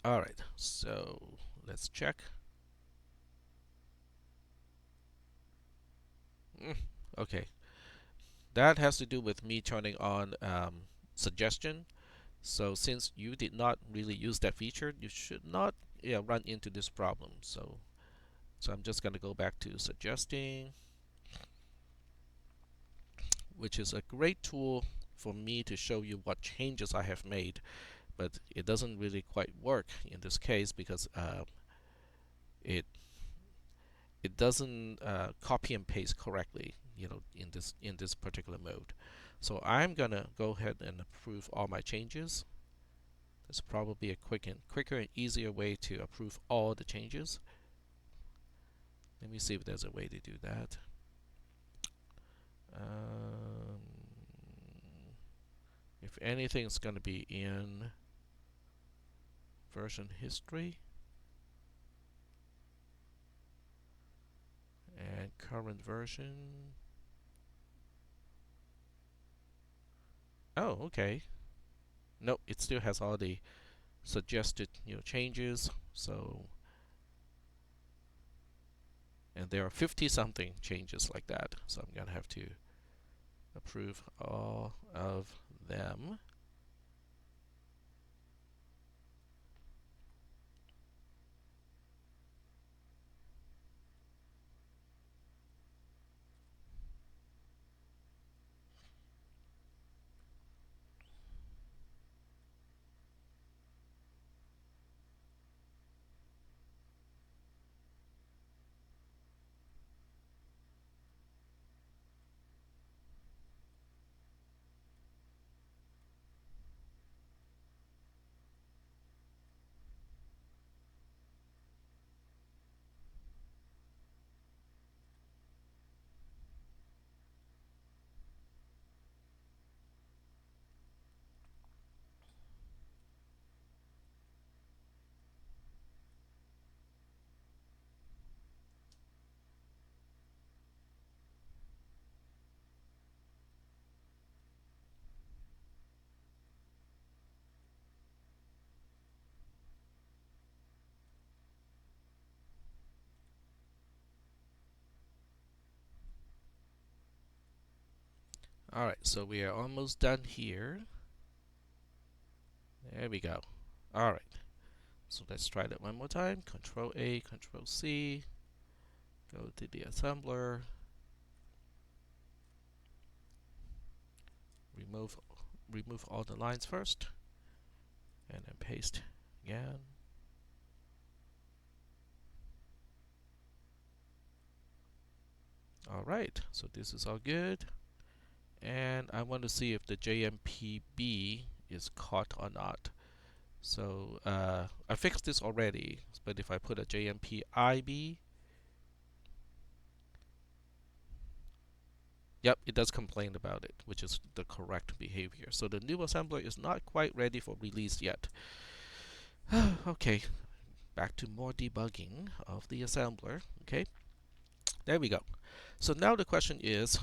Alright, so let's check. Okay, that has to do with me turning on suggestion. So since you did not really use that feature, you should not run into this problem. So I'm just going to go back to suggesting, which is a great tool for me to show you what changes I have made. But it doesn't really quite work in this case because it it doesn't copy and paste correctly, in this particular mode. So I'm gonna go ahead and approve all my changes. There's probably a quicker and easier way to approve all the changes. Let me see if there's a way to do that. Um, if anything, it's going to be in version history and current version. Oh, okay. Nope, it still has all the suggested changes. So, and there are 50 something changes like that. So I'm gonna have to approve all of them. Alright, so we are almost done here. There we go. Alright, so let's try that one more time. Control A, Control C. Go to the assembler. Remove all the lines first, and then paste again. Alright, so this is all good. And I want to see if the JMPB is caught or not. So I fixed this already, but if I put a JMPIB, yep, it does complain about it, which is the correct behavior. So the new assembler is not quite ready for release yet. Okay, back to more debugging of the assembler. Okay, there we go. So now the question is,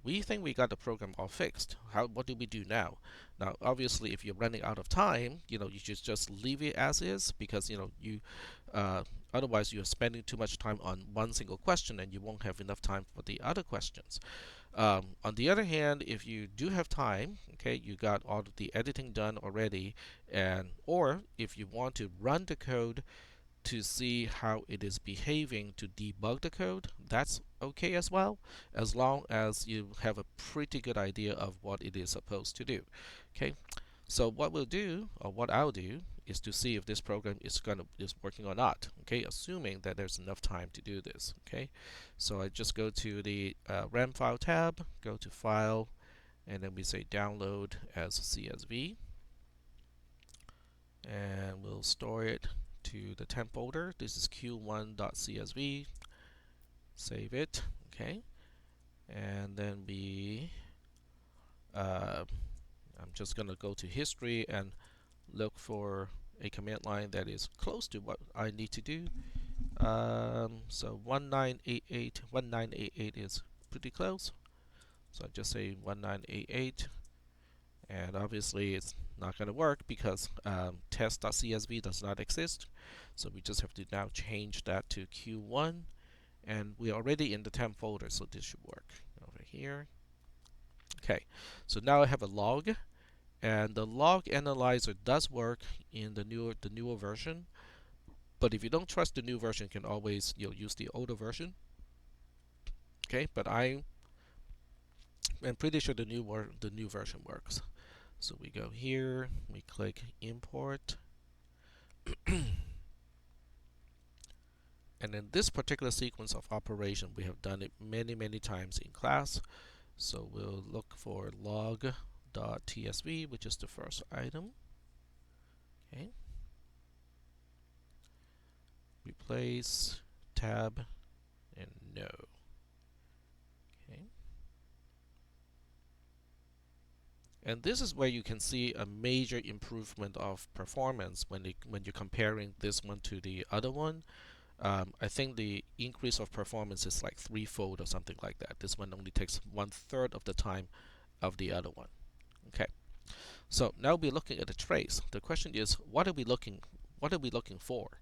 we think we got the program all fixed. What do we do now? Now, obviously, if you're running out of time, you should just leave it as is, because otherwise you're spending too much time on one single question and you won't have enough time for the other questions. On the other hand, if you do have time, okay, you got all of the editing done already, or if you want to run the code to see how it is behaving to debug the code, that's okay as well, as long as you have a pretty good idea of what it is supposed to do. Okay, so what we'll do, or what I'll do, is to see if this program is working or not. Okay, assuming that there's enough time to do this. Okay, so I just go to the RAM file tab, go to File, and then we say Download as CSV, and we'll store it to the temp folder. This is q1.csv. Save it. Okay, and then I'm just gonna go to history and look for a command line that is close to what I need to do. So 1988 is pretty close. So I just say 1988, and obviously it's not going to work because test.csv does not exist. So we just have to now change that to Q1, and we're already in the temp folder, so this should work over here. Okay, so now I have a log, and the log analyzer does work in the newer version. But if you don't trust the new version, you can always use the older version. Okay, but I'm pretty sure the new version works. So we go here, we click import, And in this particular sequence of operation, we have done it many times in class. So we'll look for log.tsv, which is the first item. Okay. Replace tab and no. Okay. And this is where you can see a major improvement of performance when you're comparing this one to the other one. I think the increase of performance is like threefold or something like that. This one only takes 1/3 of the time of the other one. Okay. So now we're looking at the trace. The question is, what are we looking for?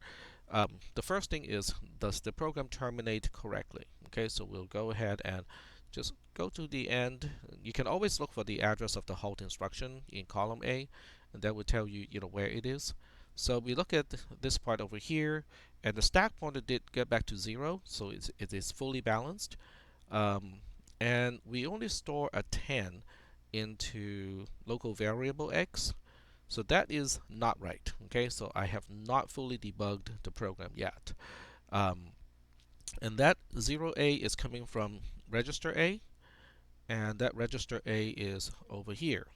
The first thing is, does the program terminate correctly? Okay, so we'll go ahead and just go to the end. You can always look for the address of the halt instruction in column A, and that will tell you, where it is. So we look at this part over here, and the stack pointer did get back to 0, so it is fully balanced. And we only store a 10 into local variable x. So that is not right. Okay, so I have not fully debugged the program yet. And that 0A is coming from register A, and that register A is over here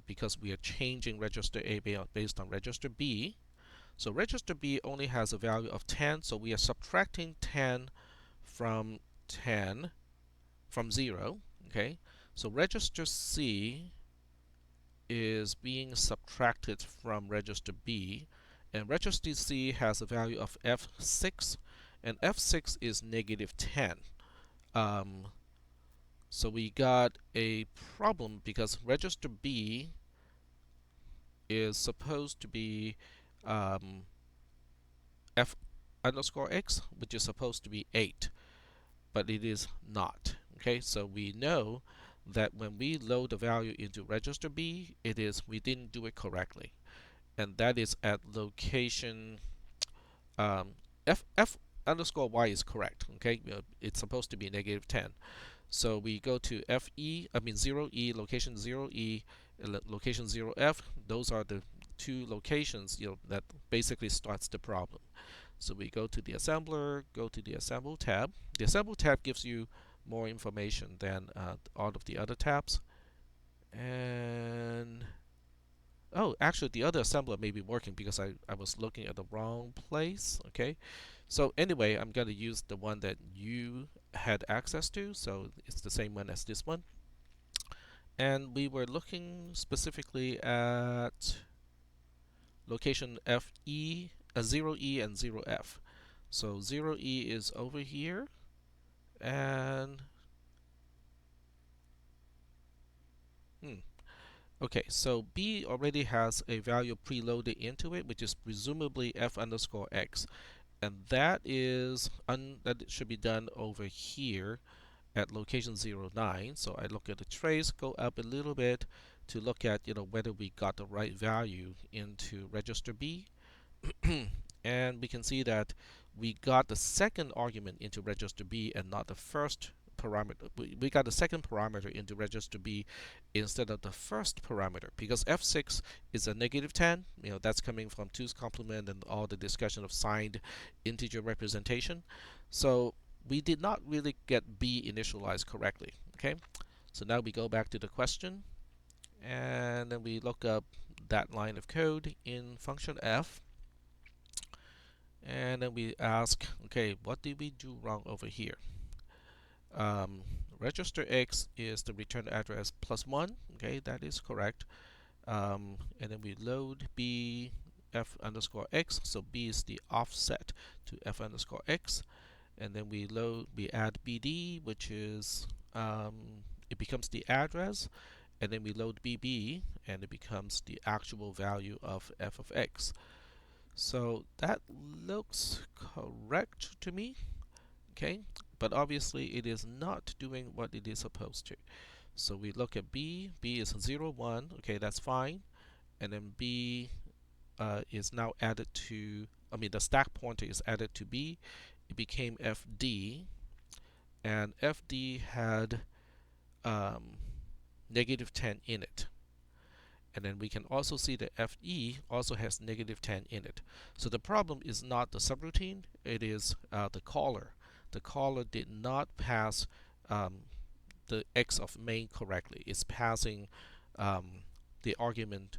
because we are changing register A based on register B. So register B only has a value of 10, so we are subtracting 10 from 10 from 0. Okay, so register C is being subtracted from register B, and register C has a value of F6, and F6 is -10. Um, so we got a problem because register B is supposed to be F underscore X, which is supposed to be 8, but it is not. Okay, so we know that when we load the value into register B, we didn't do it correctly, and that is at location F underscore Y is correct. Okay, it's supposed to be -10. So we go to 0E, location 0E, location 0F. Those are the two locations that basically starts the problem. So we go to the assembler, go to the assemble tab. The assemble tab gives you more information than all of the other tabs. And oh, actually the other assembler may be working because I was looking at the wrong place. Okay, so anyway, I'm going to use the one that you had access to, so it's the same one as this one. And we were looking specifically at location FE, 0E and 0F. So 0E is over here, and okay, so B already has a value preloaded into it, which is presumably F underscore X, and that should be done over here at location 09. So I look at the trace, go up a little bit to look at whether we got the right value into register B. And we can see that we got the second argument into register B and not the first parameter. We got the second parameter into register B instead of the first parameter because F6 is a -10. That's coming from 2's complement and all the discussion of signed integer representation. So we did not really get B initialized correctly. Okay, so now we go back to the question, and then we look up that line of code in function f, and then we ask, okay, what did we do wrong over here? Register X is the return address +1. Okay, that is correct. And then we load B F underscore X, so B is the offset to F underscore X, and then we add BD, which is it becomes the address, and then we load BB, and it becomes the actual value of F of X. So that looks correct to me. Okay, but obviously it is not doing what it is supposed to. So we look at B. B is 0, 1. Okay, that's fine. And then B is now added to, the stack pointer is added to B. It became FD, and FD had -10 in it. And then we can also see that FE also has -10 in it. So the problem is not the subroutine, it is the caller. The caller did not pass the x of main correctly. It's passing the argument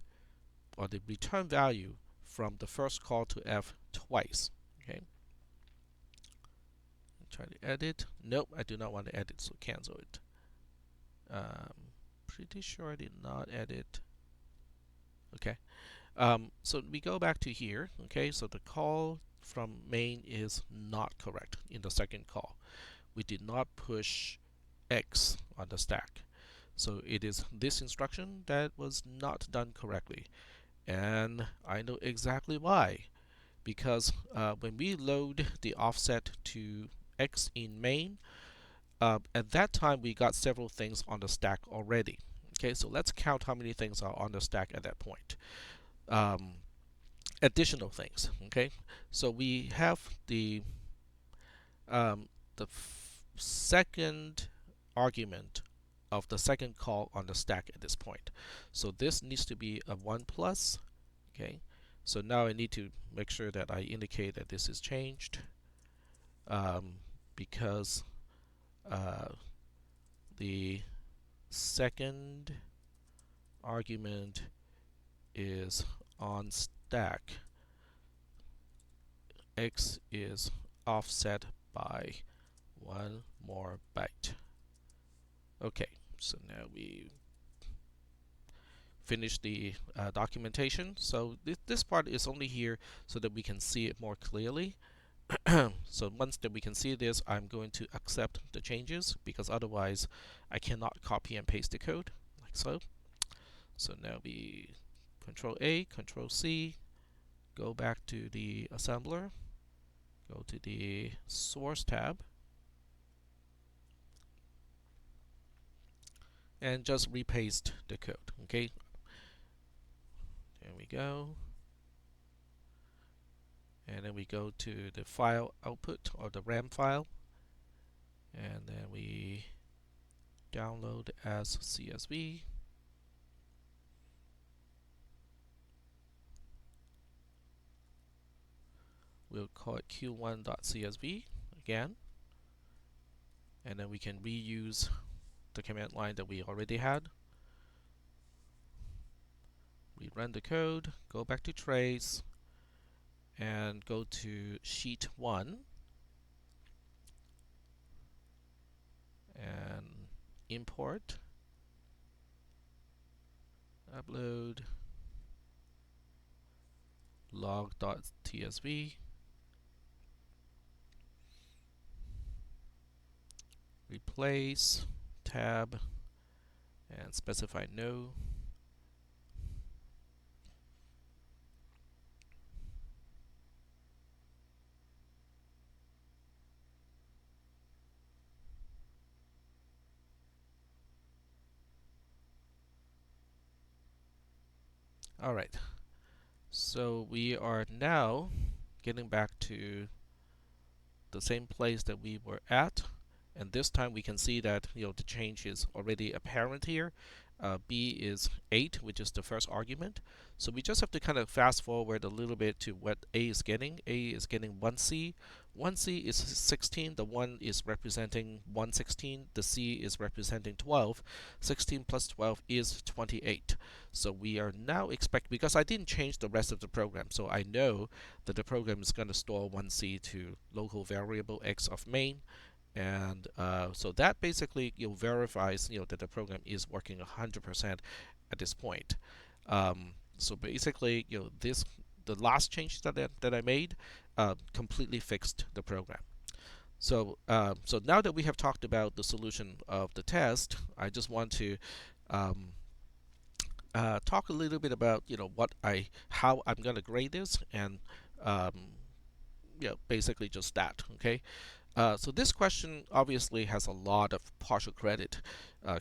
or the return value from the first call to F twice. Okay. Try to edit. Nope, I do not want to edit, so cancel it. Pretty sure I did not edit. Okay. So we go back to here. Okay, so the call from main is not correct in the second call. We did not push X on the stack. So it is this instruction that was not done correctly. And I know exactly why. Because when we load the offset to X in main, at that time we got several things on the stack already. Okay, so let's count how many things are on the stack at that point. Additional things. Okay, so we have the second argument of the second call on the stack at this point. So this needs to be a 1 plus. Okay, so now I need to make sure that I indicate that this is changed because the second argument is on stack. X is offset by 1 more byte. Okay, so now we finish the documentation. So this part is only here so that we can see it more clearly. So once that we can see this, I'm going to accept the changes because otherwise I cannot copy and paste the code like so. So now we Control A, Control C, go back to the assembler, go to the source tab, and just repaste the code. Okay, there we go. And then we go to the file output or the RAM file, and then we download as CSV. We'll call it q1.csv again, and then we can reuse the command line that we already had. We run the code, go back to trace, and go to sheet 1 and import, upload log.tsv, replace tab and specify no. Alright, so we are now getting back to the same place that we were at, and this time we can see that the change is already apparent here. B is 8, which is the first argument. So we just have to kind of fast forward a little bit to what A is getting. A is getting 1C. 1C is 16. The 1 is representing 116. The C is representing 12. 16 plus 12 is 28. So we are now because I didn't change the rest of the program, so I know that the program is going to store 1C to local variable x of main. And so that basically verifies that the program is working 100% at this point. So basically the last change that I made completely fixed the program. So so now that we have talked about the solution of the test, I just want to talk a little bit about how I'm going to grade this, and basically just that. Okay. So this question obviously has a lot of partial credit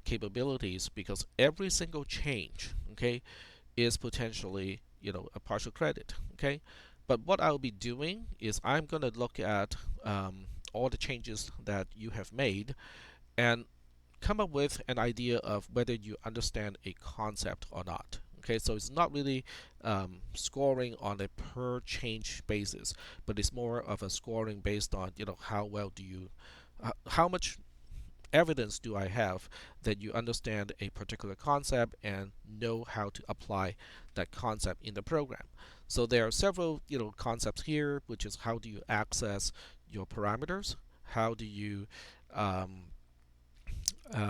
capabilities because every single change, okay, is potentially a partial credit. Okay, but what I'll be doing is I'm going to look at all the changes that you have made and come up with an idea of whether you understand a concept or not. Okay, so it's not really scoring on a per change basis, but it's more of a scoring based on how well do you, how much evidence do I have that you understand a particular concept and know how to apply that concept in the program. So there are several concepts here, which is how do you access your parameters, how do you um,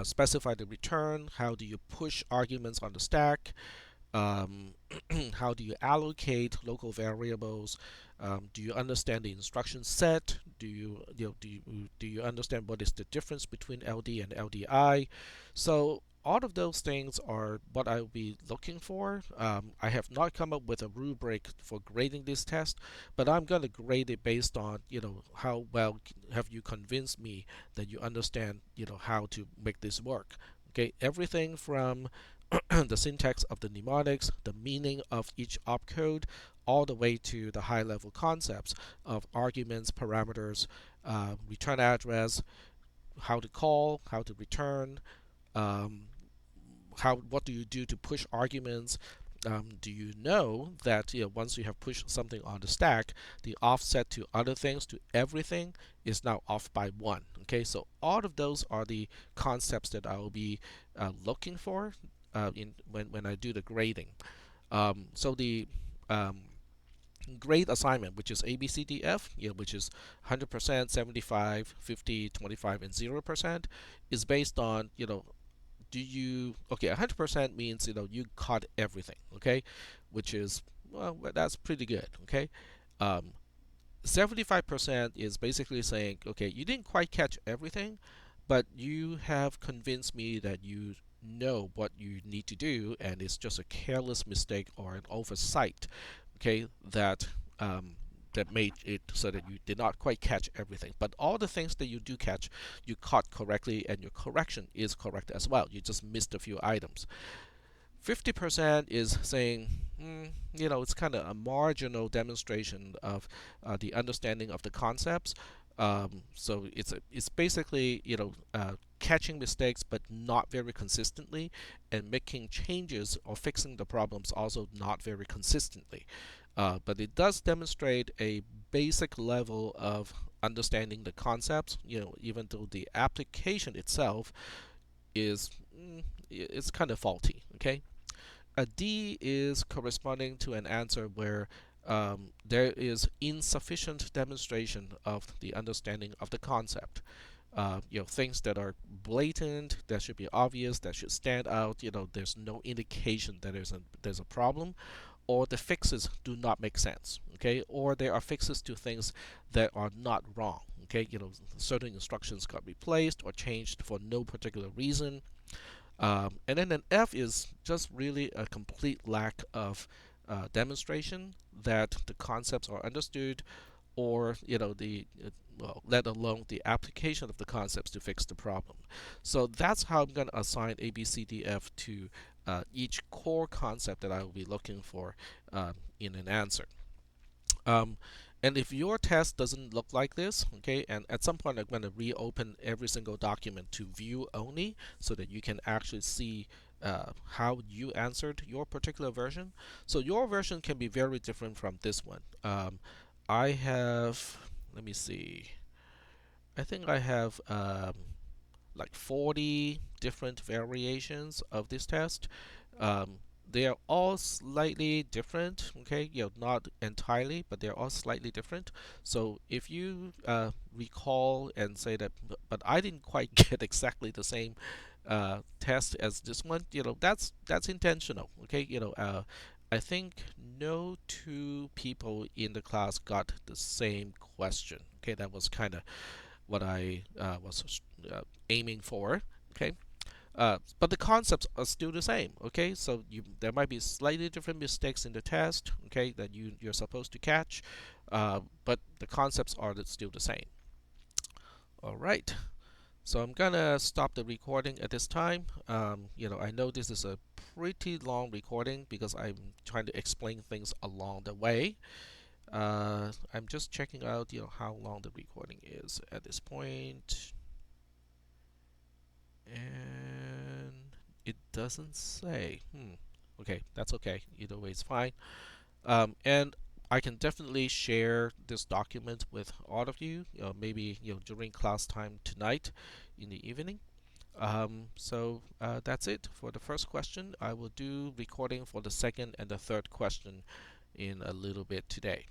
specify the return, how do you push arguments on the stack, um, how do you allocate local variables? Do you understand the instruction set? Do you understand what is the difference between LD and LDI? So all of those things are what I'll be looking for. I have not come up with a rubric for grading this test, but I'm going to grade it based on how well have you convinced me that you understand how to make this work. Okay, everything from the syntax of the mnemonics, the meaning of each opcode, all the way to the high level concepts of arguments, parameters, return address, how to call, how to return, um, what do you do to push arguments. Do you know that once you have pushed something on the stack, the offset to other things, to everything, is now off by 1? Okay, so all of those are the concepts that I will be looking for when I do the grading. So the um, grade assignment, which is A, B, C, D, F, which is 100%, 75, 50, 25, and 0%, is based on do you, okay, 100% means you caught everything, okay, which is, well, that's pretty good, okay. um, 75% is basically saying, okay, you didn't quite catch everything, but you have convinced me that you know what you need to do, and it's just a careless mistake or an oversight, okay, that made it so that you did not quite catch everything. But all the things that you do catch, you caught correctly, and your correction is correct as well. You just missed a few items. 50% is saying, it's kind of a marginal demonstration of the understanding of the concepts. So it's basically catching mistakes but not very consistently, and making changes or fixing the problems also not very consistently. But it does demonstrate a basic level of understanding the concepts. Even though the application itself is it's kind of faulty. Okay, a D is corresponding to an answer where there is insufficient demonstration of the understanding of the concept. Things that are blatant, that should be obvious, that should stand out. There's no indication that there's a problem, or the fixes do not make sense. Okay, or there are fixes to things that are not wrong. Okay, certain instructions got replaced or changed for no particular reason. And then an F is just really a complete lack of demonstration that the concepts are understood, or well, let alone the application of the concepts to fix the problem. So that's how I'm going to assign A, B, C, D, F to each core concept that I will be looking for in an answer. Um, and if your test doesn't look like this, okay, and at some point I'm going to reopen every single document to view only so that you can actually see how you answered your particular version. So your version can be very different from this one. I have, let me see, I think I have like 40 different variations of this test. Um, they are all slightly different, okay? Not entirely, but they're all slightly different. So if you recall and say that, but I didn't quite get exactly the same test as this one, that's intentional, okay? I think no two people in the class got the same question. Okay, that was kind of what I was aiming for. Okay, but the concepts are still the same. Okay, so there might be slightly different mistakes in the test. Okay, that you're supposed to catch, but the concepts are still the same. All right. So I'm gonna stop the recording at this time. I know this is a pretty long recording because I'm trying to explain things along the way. I'm just checking out, how long the recording is at this point, and it doesn't say. Okay, that's okay. Either way is fine. And I can definitely share this document with all of you. Maybe during class time tonight, in the evening. So that's it for the first question. I will do recording for the second and the third question in a little bit today.